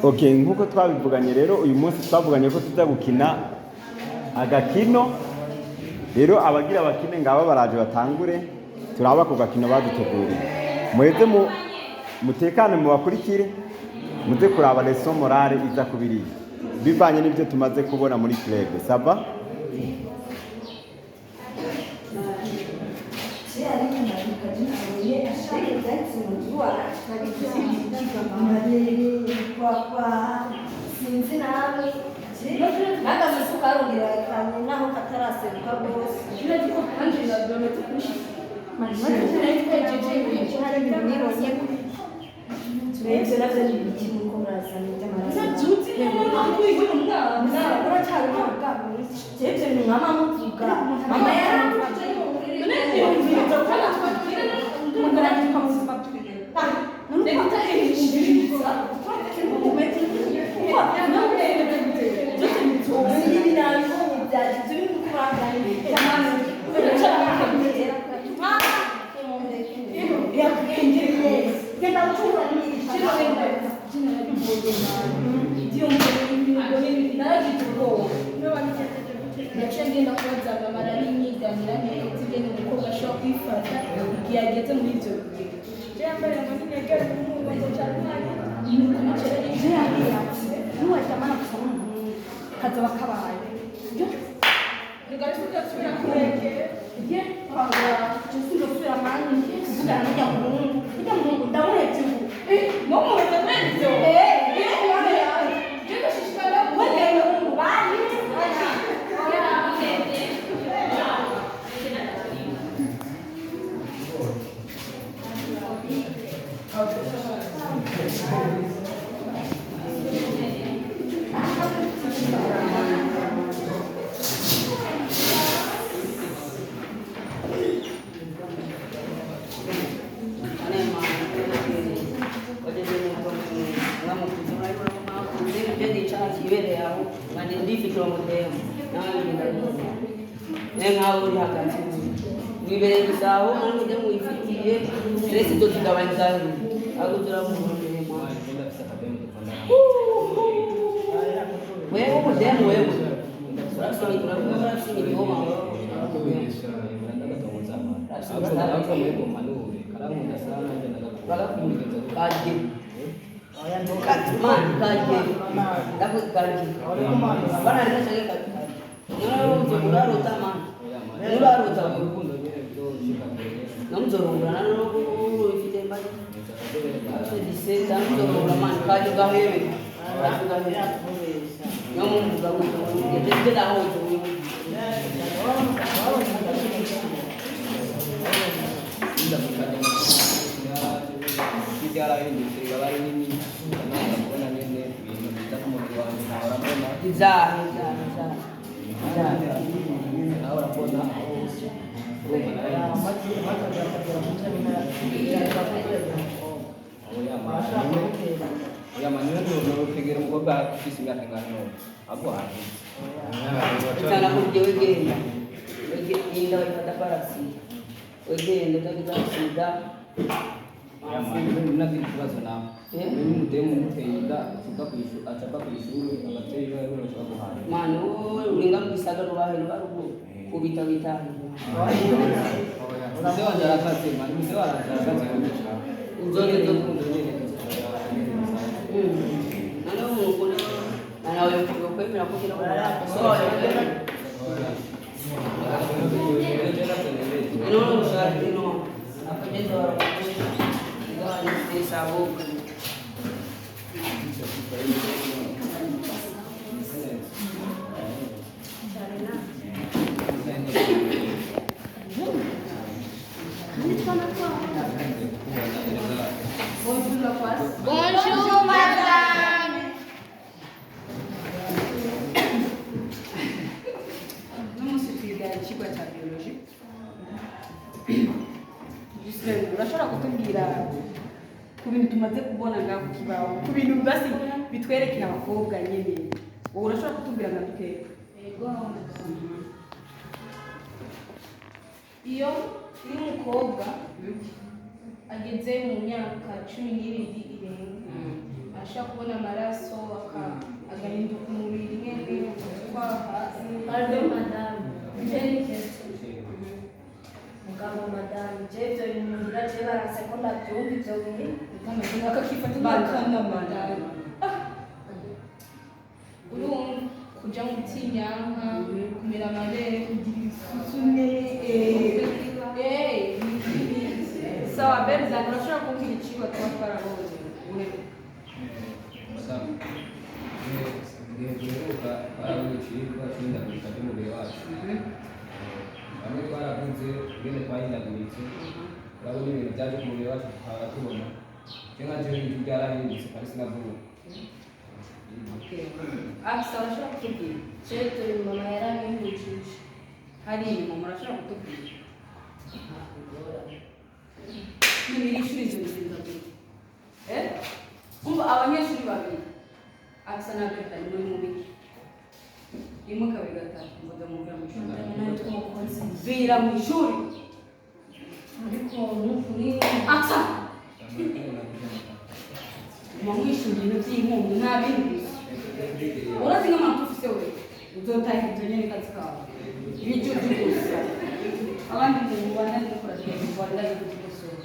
Okay, nkuko twabivuganye rero uyu munsi twavuganye ko tuza gukina agakino. Rero abagira bakine ngaba baraje batangure turaba ku gakino baduteguriye. Muheze mutekane mu bakurikire muze kuraba leçon morale iza kubiri bivanye n'ibyo tumaze kubona muri club. Saba sinzi nawe nagaze sukarongera kandi naho kataraseruka bose kiragiko kandi ndadomete kushi mari hari ibintu nibonye turebye navyo ni ikintu ko murasana by'amaraso nzuti mama kuyigo mwana uracyari mwana jeje ni mama muvuga mama yaramfashe Ndacengenda kubazaga mararinyiganyira neza ibintu umukobwa ashobora kwifata igihe ageze muri ibyo bihe cyambere ngo ninegere n'umugongo cyane ibintu kumacera n'uwatamana gusa n'umuntu kazoba kabaye bigatuma udasubira kuregera ye kwagura Jesse ndosubira mani kuvugana n'ujya muhungu ndamurebye ubu mumuheza mwebyo Vivere bisao nange de muifitiye stress to tigabanya agudura mu wewe mudemu wewe sasa ndio sisi ni homa kaje man kaje dapat kaje bana ndio cheka ndio muraro tama muraro tama namzorongora nano ifite mbaye dise tamzorongora man kaje gahewe nyamuvuga ngo yete daho ya maneno ndio kupiga mgoba kisi ngati ngano hapo hapo sana kujewegenda wegenda ipata parasi wegenda takizasida mna kibazo na mimi mdemu mtenda achapa kuishuru abateye wewe unashaka hali mano ulinga mbisaga rubahe rubarugo kubita bitani mzee wa daraka sema mzee wa daraka sema uzone ndo nano kuna nana wewe kwemera kugira ko so no shati no akagenda ngani pesa boka Bonjour madame. N'umunsi twiga ikigo cya biologie. Justin, urashobora kutubwira ku bintu tumaze kubona ngaho ku kibaho, ku bintu basi bitwerekera abakobwa nyene. Wowe urashobora kutubwira nga dukeka? Yego. Iyo umukobwa ageze mu myaka 12 irenga ashaka kubona amaraso agahinduka umubiri nyine twaha Aldo madamu Jenny mugabo madamu Jevyo imugira je barase ko ndabyumva ibyo bintu bikameze nk'akakifata bakana madamu urumva kuja mu tinyanka kumera amabere kugira ibisusume sawa berza urashobora kumbwira icigwa tuba twarabonye igihe duheruka twarabonye icigwa c'ihindagurika ry'umubiri wacu bamwe twaravuze ingene twahindaguritse turabona ibintu vyaje ku mubiri wacu tukaba tubona je nka jewe ibintu vyarahindutse kandi sinavuga Aksa urashobora kutubwira Jevyo mama yarahindukije hari inyuma murashobora kutubwira n'ibiri ishuri ibyo bizinda gute umva abanyeshuri babiri Aksa na Berta ni muri mubiki rimwe kabiri gatatu ngo ndamubwira mu ishuri vira mu ishuri ariko n'ukuri Aksa mwamwishuri ibintu by'inkungu nta bindi urazi nk'amakuru ufise we uzotaha ibyo nyene kazi kawe ibicucu gusa abandi mu Rwanda nikora mu Rwanda n'igikosora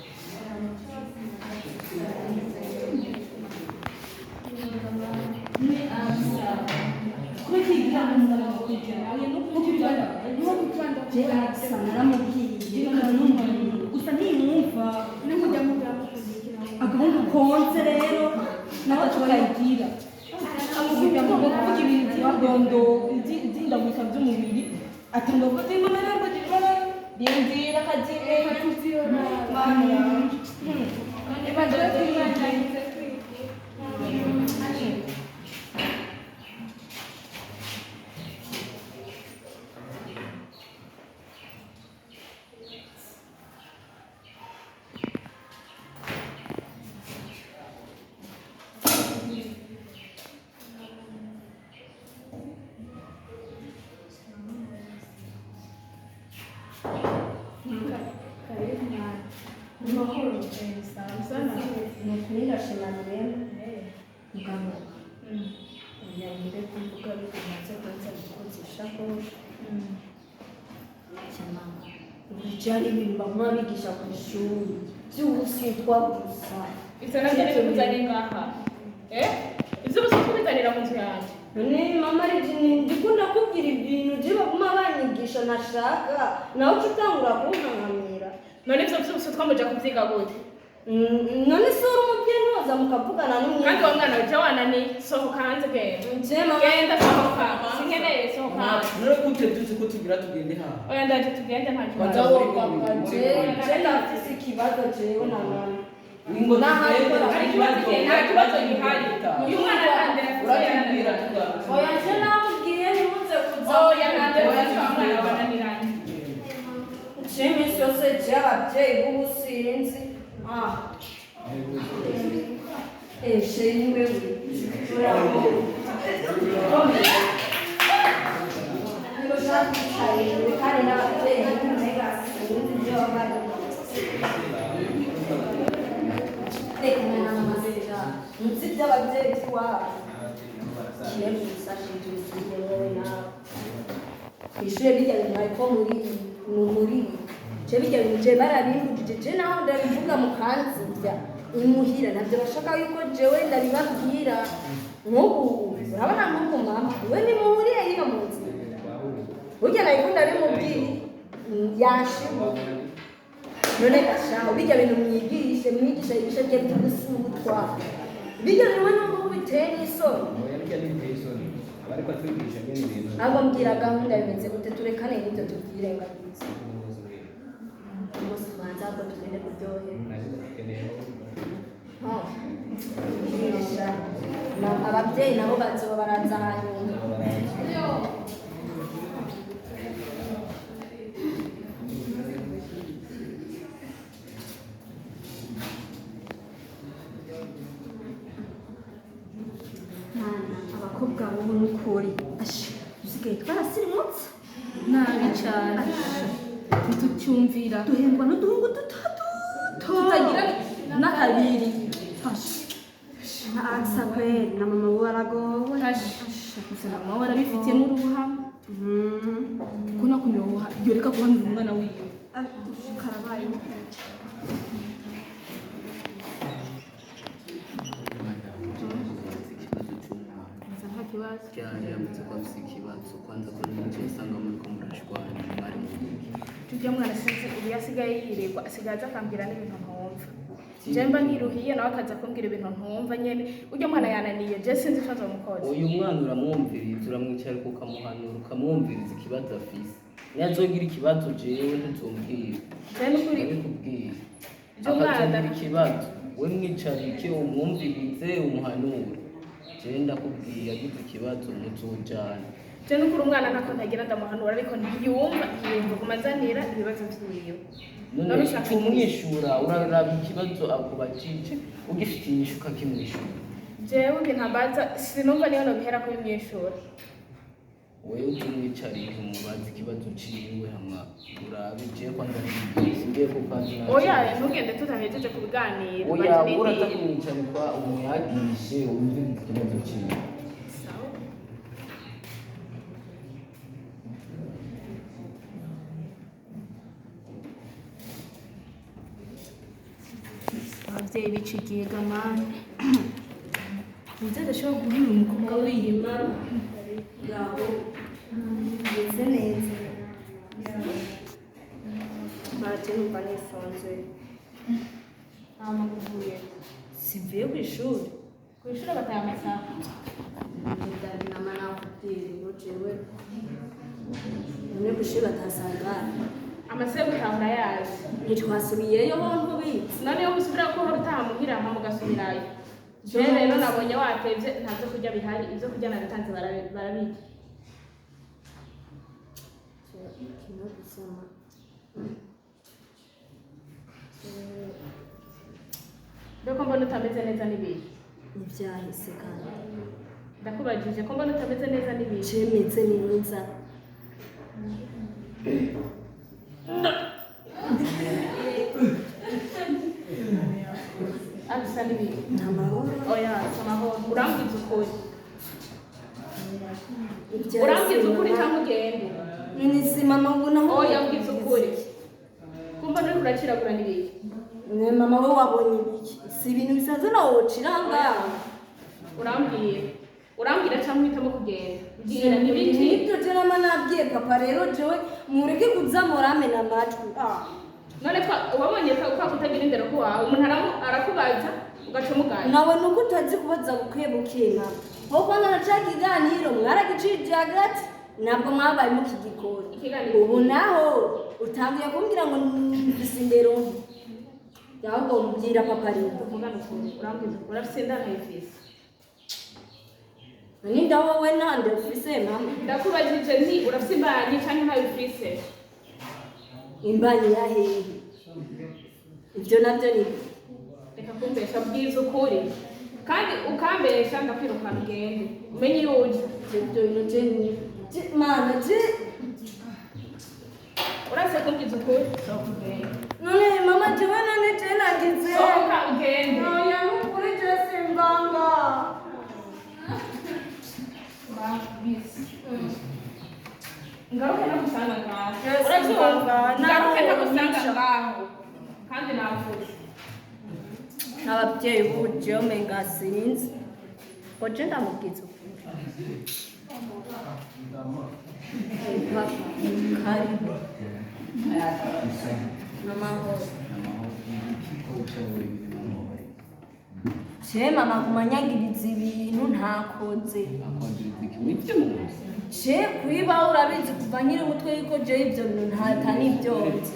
gusa ntiyumva agahungu konse rero nawe tukayigira amubwira ngo kuvuga ibintu by'adondo by'indagurika by'umubiri atanga kuvuga ngo ntabwo gikora yinjira akagenda Ujali ibintu bamwe bigisha ku ishuri by'ubusitwa gusa ivyo navyo ni kuzana ngaha ivyo bose kubizanira mu nzu yanjye none mama ndikunda kubwira ibintu je baguma banyigisha nashaka nawe utangura kunkankamira none ivyo byose twamuja kuvyiga gute none se uri umubyeyi ntoza mukavugana n'umwana kandi uwo mwana uje wanani sohoka hanze genda sohoka sinkeneye sohoka hanze none gute tuzi ko tugira tugende haha oya ndaje tugende nta Banza kibazo wowe je ndafise ikibazo jewe na mama ngo n'ahari hari ikibazo nta kibazo gihari uyu mwana arandera uratubwira tugaruka oya je namubwiye ntimuze kuza oya nandera umwana bananiranye je iminsi yose je ababyeyi b'ubusinzi sheri wewe kandi n'ababyeyi mbega sinzi ibyo bari munsi by'ababyeyi by'iwabo kiye mu isashi tubisize wowe nawe ku ishuri bijya bintu ariko muri je bijya bintu je barabimbujije je naho ndabivuga mu kanzibya imuhira nabyo bashaka yuko jewe ndabibabwira nk'ubu urabona nk'ubu mama we nimuhuriye hino mu nzu burya nabikunda bimubwiye yashima none gashaho bijya bintu mwigishe ibice bye by'ubusutwa bijya bimwe n'ubwo biteye n'isoni ahubwo mbwira gahunda bimeze gute turekane n'ibyo tubyirengagiza umunsi tubanza ahubwo tugende kuryohera ababyeyi nabo bazoba baraza hanyuma abakobwa wowe n'ukuri dusigaye twarasirimutse nabi cyane ntitucyumvira duhendwa n'uduhungu duto tutagira n'akabiri Aksa kweli na mama we aragowe. gusa mama warabifitiyemo uruhama kuna kunyoha yoreka kubanira umwana wiwe Karabaye. nta kibazo Yaramutse ko afite ikibazo kwanza ko n'icyo usanga muri ko murashwana mwari mu tujya mwana sinzi ubu yasigaye yirirwa asigaye aza akambwira n'ibintu ntumva jemba ntiruhiye nawe akaza kumbwira ibintu ntumva nyene ujya mwana yananiye je sinzi ikibazo mukoze uyu mwana uramwumviriza uramwicara ukamuhanura ukamwumviriza ikibazo afise niyazogira ikibazo jewe ntuzombwira je n'ukuri kubwira ivyo mwana ikibazo we mwicarike umwumvirize umuhanure je ndakubwira agize ikibazo muzojana je n'ukuri umwana ntako ntagira ndamuhanura ariko ntiyumva kumazanira ibibazo vyiwe none ushaka kumwishura uraraba ikibazo akubajije ugifitiye inyishu ukakimwishura jewe nge ntambaza sinumva niyo nobihera kubimwishura wewe tumwicarire umubaze ikibazo ciwe hama urabe je kwanza ngiye kupangira oya ntugende tutahejeje kubiganira oya urata kumwicarikwa umwiyagishe umvirize ikibazo ciwe abavyeyi bicikiye gamani nze ndashobora guhura umukobwa wiyima Yaho. Ndetse neza. baraje numva nisonze amaguvuye Simvuye ku ishuri. kwishura bataye amasaha Ndari na mana kutiri ngo jewe. None ku ishuri batasanga. amasaha yo gutahura yaje Ntitwasubiyeyo bonko bitse. none yo musubira ko hora utaha muhira hama mugasubirayo je rero nabonye watevye ntazo kurya bihari ivyo kurya nagatanze barabirya Kino gusoma. mbeko mbona utameze neza n'ibiri Nivyahise kandi. ndakubajije ko mbona utameze neza n'ibiri Cemetse neza. abisa n'ibiri Namahoro. oya samahoro urambwiza ukuri urambwiza ukuri cyangwa ugende Nisi mama ubona ho. oya mbwiza ukuri kumva nuri kurakiragura n'ibiri Ne mama we wabonye ibiki? Si ibintu bisanzwe na wociranga. urambwira cyangwa uhitamo kugenda mbwira n'ibiki Nibyo je nama nabwiye papa rero jewe mureke kuza muramena amatwi. none wabonye ko kutagira indero ko wawe umuntu arakubaza ugaca umugana Nawe nuko utazi kubaza buke buke mama. Ho kwanza nacaga iganiro mwaragicije hagati nabwo mwabaye mu kigikoni. Ikiganiro. Ubu naho utangiye kumbwira ngo mfise indero. Yaho mbwira papa rero. umugana ukuri urambwiza ukuri urafise indana y'ifisi Ninda wowe nande ufise mama. ndakubajije nti urafise imbanyi cyangwa ntayo ufise Imbanyi ya hehe. Ibyo nabyo ni reka kumbesha bwiza ukuri kandi ukambesha ndakwirukana ugende umenye iyo uje ibyo bintu je mana je urase kumbwiza ukuri sohoka ugende none mama jewe none je nagize. sohoka ugende Oya nukuri je simbanga. ngaruke nagusanga ngaho Yes, urabyumva ngaruke naho nagusanga wica. ngaho kandi navuze Ababyeyi buje omenga sinzi. Oje ndamubwiza ukuri. Papa karibu. Mama ho. Je mama kumanyagiriza ibintu ntakoze. Je kwiba urabizi kuva nkiri umutwe yuko je ibyo bintu ntatan'ibyonzi.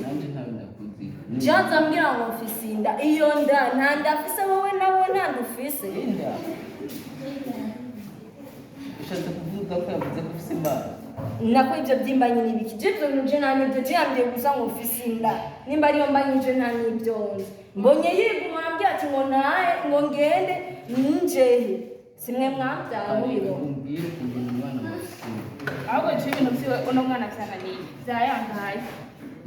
Jaza mbwira ngo mfise inda iyo nda nta ndafise wowe nawe nta ndufise. ushatse kuvuga ko yavuze ko ufise imbaraga Nako ivyo byimbanyi nibiki je byo nje nani byo cyambye gusa ngo mfise inda nimba ariyo mbanye je nta nibyo mbonye yiguma ambya ati ngo naye ngo ngende ninjehe simwe mwabyaha muribo umbwire kugira umwana mufise ahubwo nje ibintu byiwe uno mwana byananiye byayangaye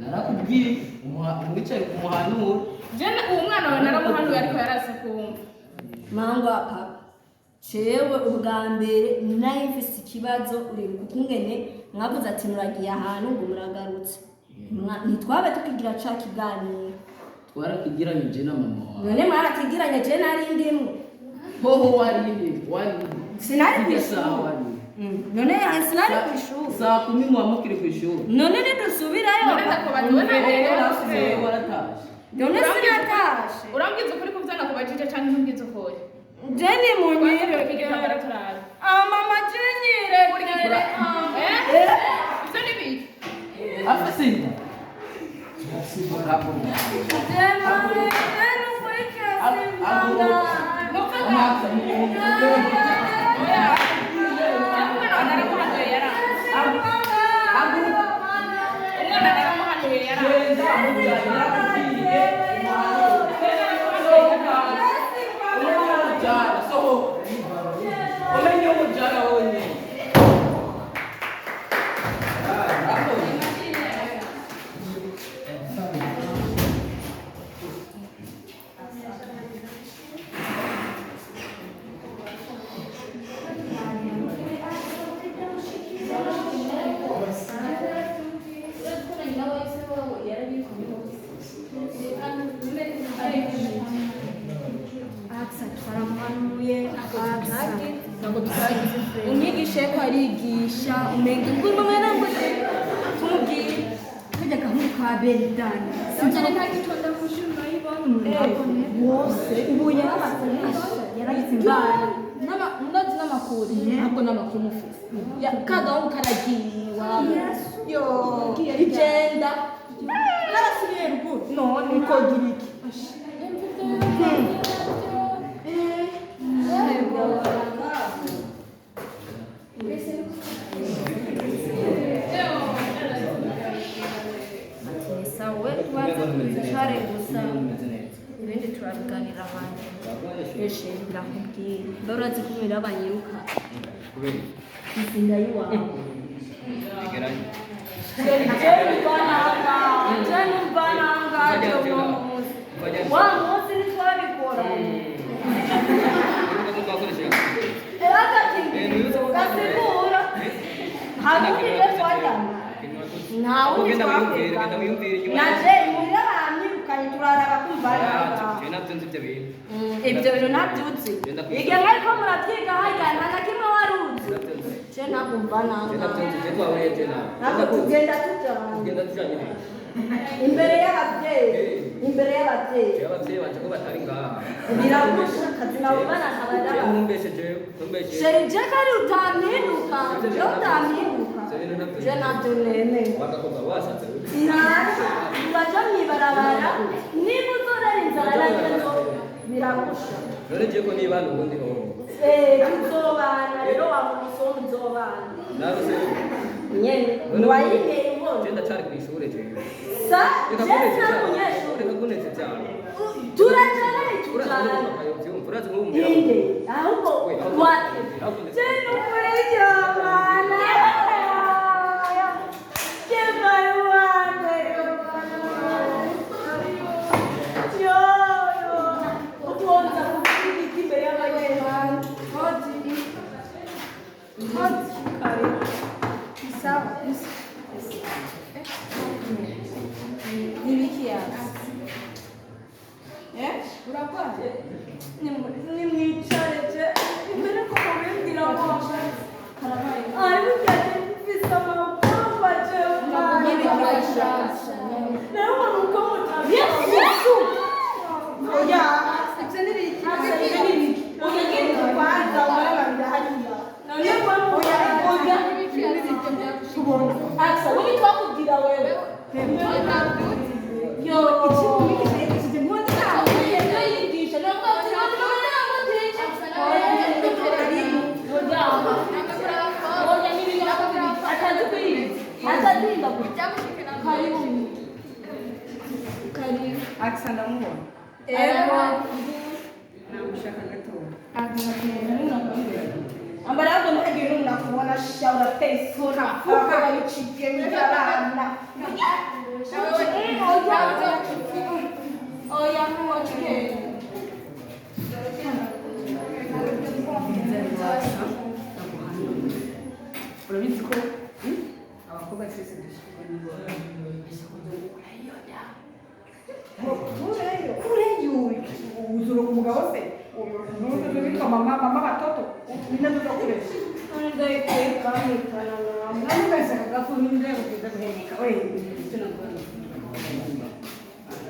narakubwiye umwicaye ku muhanura je uwo mwana wawe naramuhanuye ariko yarase kumva mangwa papa cewe ubwa mbere nayo mfise ikibazo uribuka ukungene mwavuze ati muragiye ahantu ngo muragarutse ntitwabe tukigira ca kiganiro twarakigiranye je na mama wawe none mwarakigiranye je nari ndimwe hoho warinde sinari kw'ishuri none sinari kw'ishuri saa 10 muhamukire kw'ishuri none ntidusubirayo none waratashe none sinatashe urambwiza ukuri kuvyanga kubajije canke ntumbwiza ukuri jeni munyire mama jenyire ivyo ni biki afise inda umwigisha ko arigisha umenga nguruma mwana ngo tumubwire kajya gahunda kwa Beridani sinzana nta gitonda kushima ibona wose ubu yaragize imbara ndazi n'amakuru ntabwo n'amakuru mufise kagahungu karagiye iwabo yo igenda karasubiye ruguru none ko gira iki sawe twaza twicare gusa ibindi turabiganira abantu eshe birakubwira ndorozi kumira abanyiruka izinda yiwawe jeni mbananga wa munsi ntitwabikora gasigura hakundi ibyo twajyana ntawe twakeka naje imurira banyirukanye turaraba kumva ibyo bintu ntabyutse igihe mwariko muratwiga harya nta na kimwe wari uzi je ntakumva nanga ntabwo tugenda tujyana imbere y'ababyeyi baje ko batari ngaha biragusha kazi nabo banakabara sheri je kari utampinduka yo utampinduka je nabyo nene ntaco uraja mwibarabara niba uzorera inzara nazo biragusha none je ko niba n'ubundi ho tuzobana rero wamuso muzobana nawe se nyene wayigeye imbona je ndacari kw'ishure je sa je n'umunyeshuri reka kuneze cyane turajana tujana inde ahubwo wa je n'umuryo bana kureyo uzuro kumugabo se nuzo bitwa mama batoto binazo kure Anda ikeka mikana na nani pesa kagafuninde kuza kuhenika we tunakora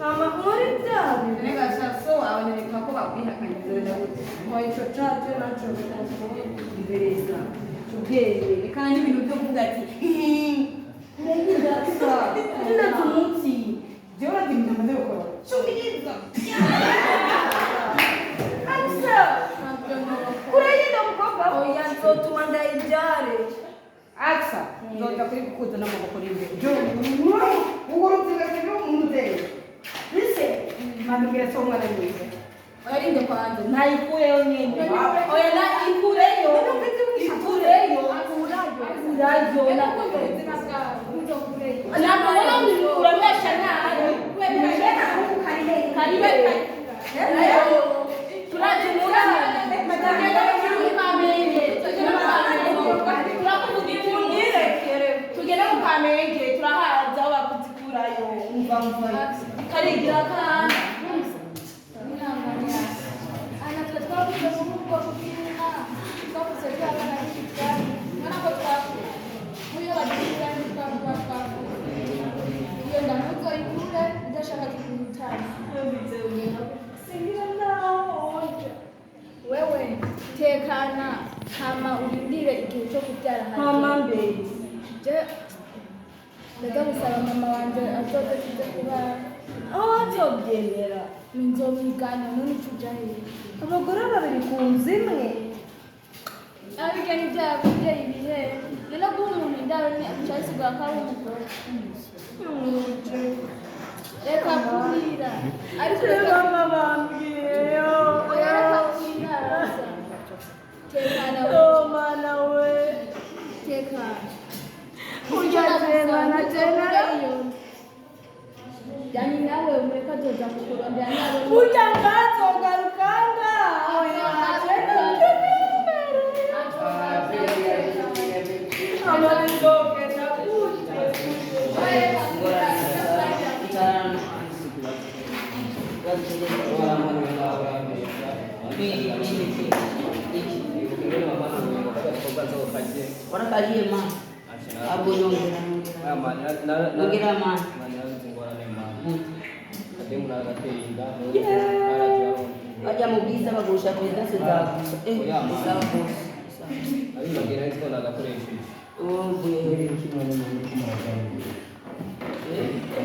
mama muri byari Nega so abanyarwanda ko bakwihakanye icyo cyacu nacyo ibereza ubwenge kandi ibintu byo kuvuga ati nda tumunsi jewe ndimna madoko chumiriza Aksa kurayenda mukobwa oya nzotuma ndayijyare aksa ndoda kuri kukuza n'amaboko rimwe jo ugorotse rero umudeye lise mandubira so mwana mwiza Arinde kwanza naikuyeyo nyene oya na ikureyo nakuona mkuremesha nayo karibe tunajimura tugende mu Kamenge turahaza aho bakuzikurayo umva karigira kandi wewe tekana hama ulindire igihe cyo kubyara mama mbere ndaza gusaba mama wanje azoze tuze kubara aho nzobyemera nzomwigana none tujahe abagore babiri ku nzu imwe abigeni byabo bibyeyi ibihe rero guha umuntu indaro ni abicasigura ko ari umugore reka kurira ariko reka mama bambwiyeyo reka kurira tekana mana we tekana ujyatemana tena yani nawe umureka azoza kukurondera nawe ujya ngazogarukanga oya Wanakalie ma. Abo nyongera. Nyongera ma. Aja mubwiza bagusha kweza seza. Sawa boss.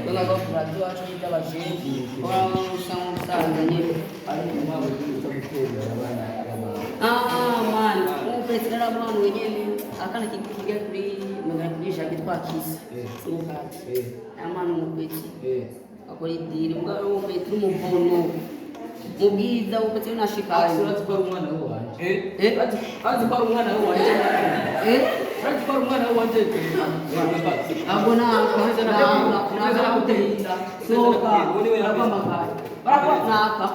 Tunga go kuradio acho itabashiri. Kwa usanga musaza nyine. Man, upetrera mwana wenyewe akana kikiga kuri mugandisha kitwa kisi. Sokati. Amana umupeti. Akora idiri mbwa umupeti umubono. Mubwiza upeti unashikaye. Uratwara umwana wanje. Azikora umwana wanje. Uratwara umwana wanje. Abona na kutehinda. Soka. Akwamaka. Barakwanaka.